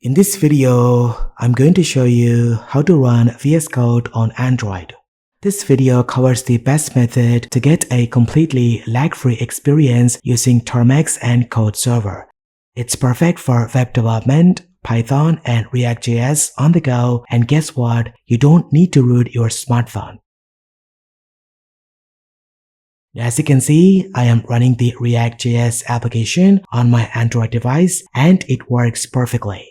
In this video, I'm going to show you how to run VS Code on Android. This video covers the best method to get a completely lag-free experience using Termux and Code Server. It's perfect for web development, Python, and ReactJS on the go, and guess what? You don't need to root your smartphone. As you can see, I am running the ReactJS application on my Android device and it works perfectly.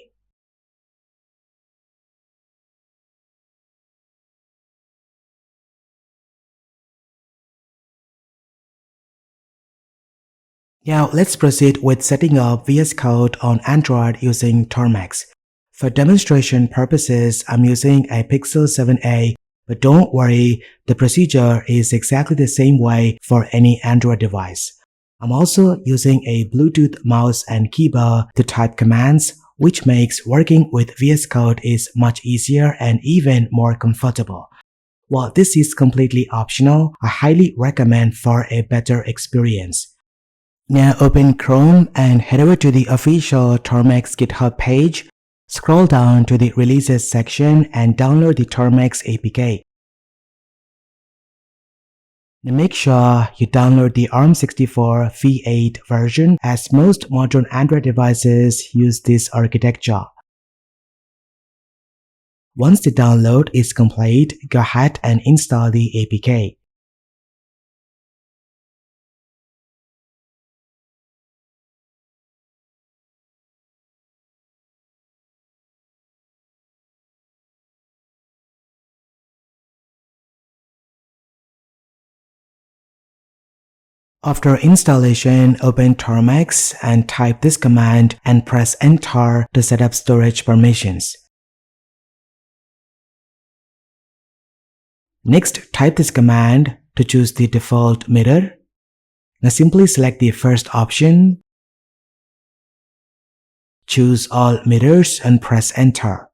Now let's proceed with setting up VS Code on Android using Termux. For demonstration purposes, I'm using a Pixel 7a, but don't worry, the procedure is exactly the same way for any Android device. I'm also using a Bluetooth mouse and keyboard to type commands, which makes working with VS Code is much easier and even more comfortable. While this is completely optional, I highly recommend for a better experience. Now open Chrome and head over to the official Termux GitHub page. Scroll down to the Releases section and download the Termux APK. Now make sure you download the ARM64 v8 version, as most modern Android devices use this architecture. Once the download is complete, go ahead and install the APK. After installation, open Termux and type this command and press Enter to set up storage permissions. Next, type this command to choose the default mirror. Now simply select the first option, choose all mirrors and press Enter.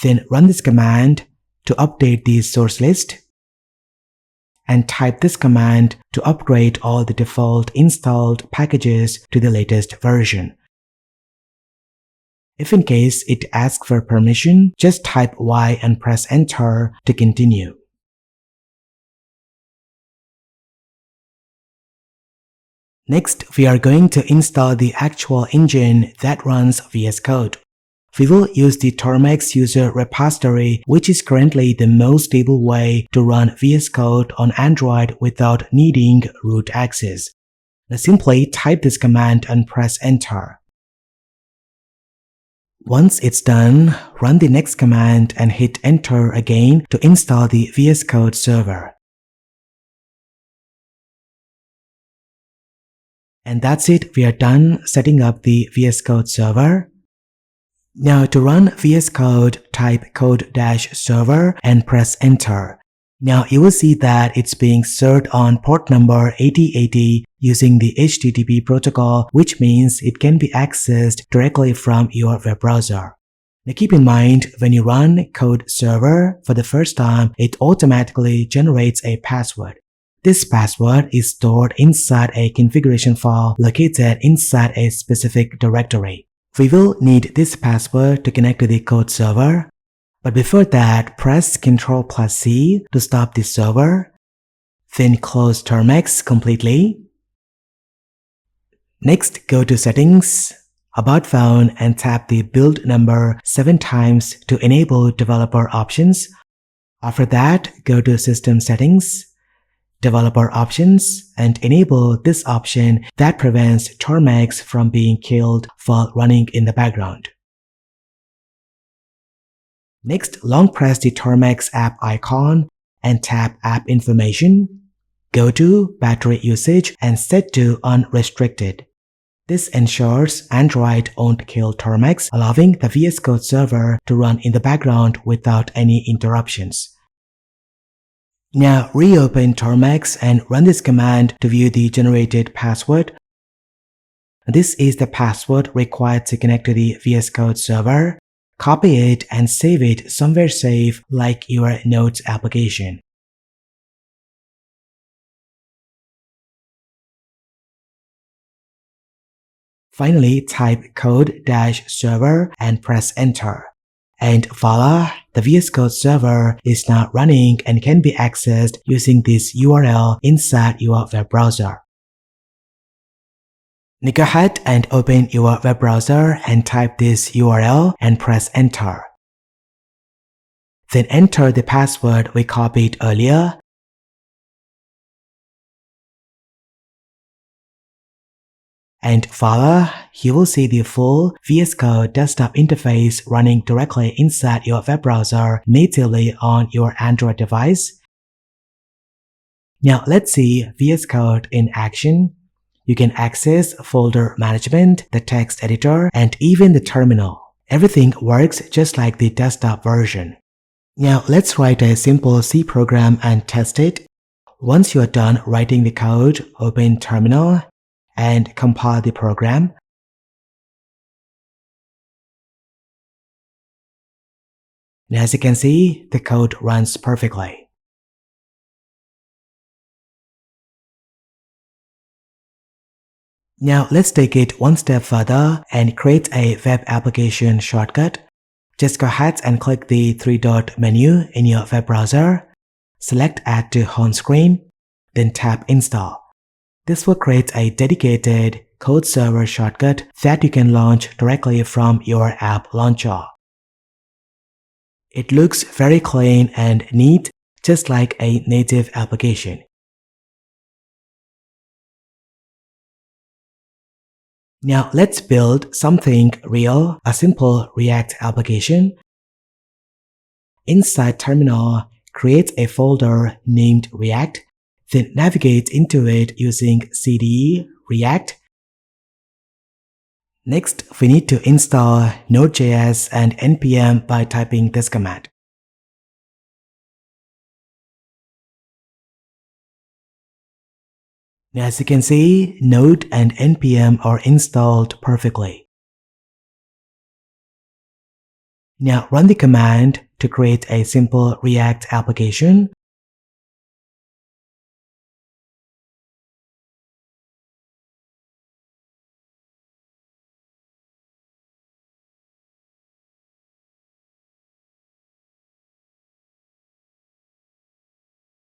Then run this command to update the source list and type this command to upgrade all the default installed packages to the latest version. If in case it asks for permission, just type Y and press Enter to continue. Next, we are going to install the actual engine that runs VS Code. We will use the Termux user repository, which is currently the most stable way to run VS Code on Android without needing root access. Now simply type this command and press Enter. Once it's done, run the next command and hit Enter again to install the VS Code server. And that's it, we are done setting up the VS Code server. Now to run VS Code, type code-server and press Enter. Now you will see that it's being served on port number 8080 using the HTTP protocol, which means it can be accessed directly from your web browser. Now keep in mind, when you run code server for the first time, it automatically generates a password. This password is stored inside a configuration file located inside a specific directory. We will need this password to connect to the code server, but before that, press Ctrl+C to stop the server, then close Termux completely. Next, go to Settings, About Phone and tap the build number 7 times to enable developer options. After that, go to System Settings, Developer Options, and enable this option that prevents Termux from being killed while running in the background. Next, long press the Termux app icon and tap App Information. Go to Battery Usage and set to Unrestricted. This ensures Android won't kill Termux, allowing the VS Code server to run in the background without any interruptions. Now reopen Termux and run this command to view the generated password. This is the password required to connect to the VS Code server. Copy it and save it somewhere safe like your Notes application. Finally, type code-server and press enter. And voila, the VS Code server is now running and can be accessed using this URL inside your web browser. Now go ahead and open your web browser and type this URL and press enter. Then enter the password we copied earlier. And voila, you will see the full VS Code desktop interface running directly inside your web browser natively on your Android device. Now let's see VS Code in action. You can access folder management, the text editor, and even the terminal. Everything works just like the desktop version. Now let's write a simple C program and test it. Once you are done writing the code, open terminal and compile the program. Now, as you can see, the code runs perfectly. Now let's take it one step further and create a web application shortcut. Just go ahead and click the three-dot menu in your web browser. Select Add to Home Screen, then tap Install. This will create a dedicated code server shortcut that you can launch directly from your app launcher. It looks very clean and neat, just like a native application. Now let's build something real, a simple React application. Inside Terminal, create a folder named React. Then navigate into it using cd react. Next, we need to install Node.js and npm by typing this command. Now, as you can see, Node and npm are installed perfectly. Now run the command to create a simple React application.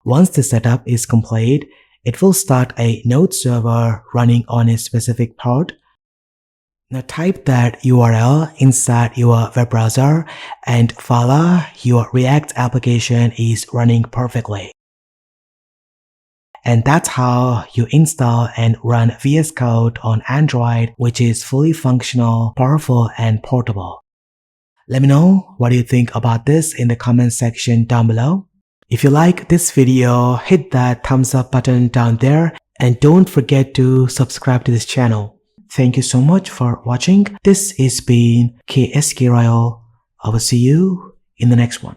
Once the setup is complete, it will start a Node server running on a specific port. Now type that URL inside your web browser and voila, your React application is running perfectly. And that's how you install and run VS Code on Android, which is fully functional, powerful, and portable. Let me know what you think about this in the comment section down below. If you like this video, hit that thumbs up button down there and don't forget to subscribe to this channel. Thank you so much for watching. This has been KSK Royal. I will see you in the next one.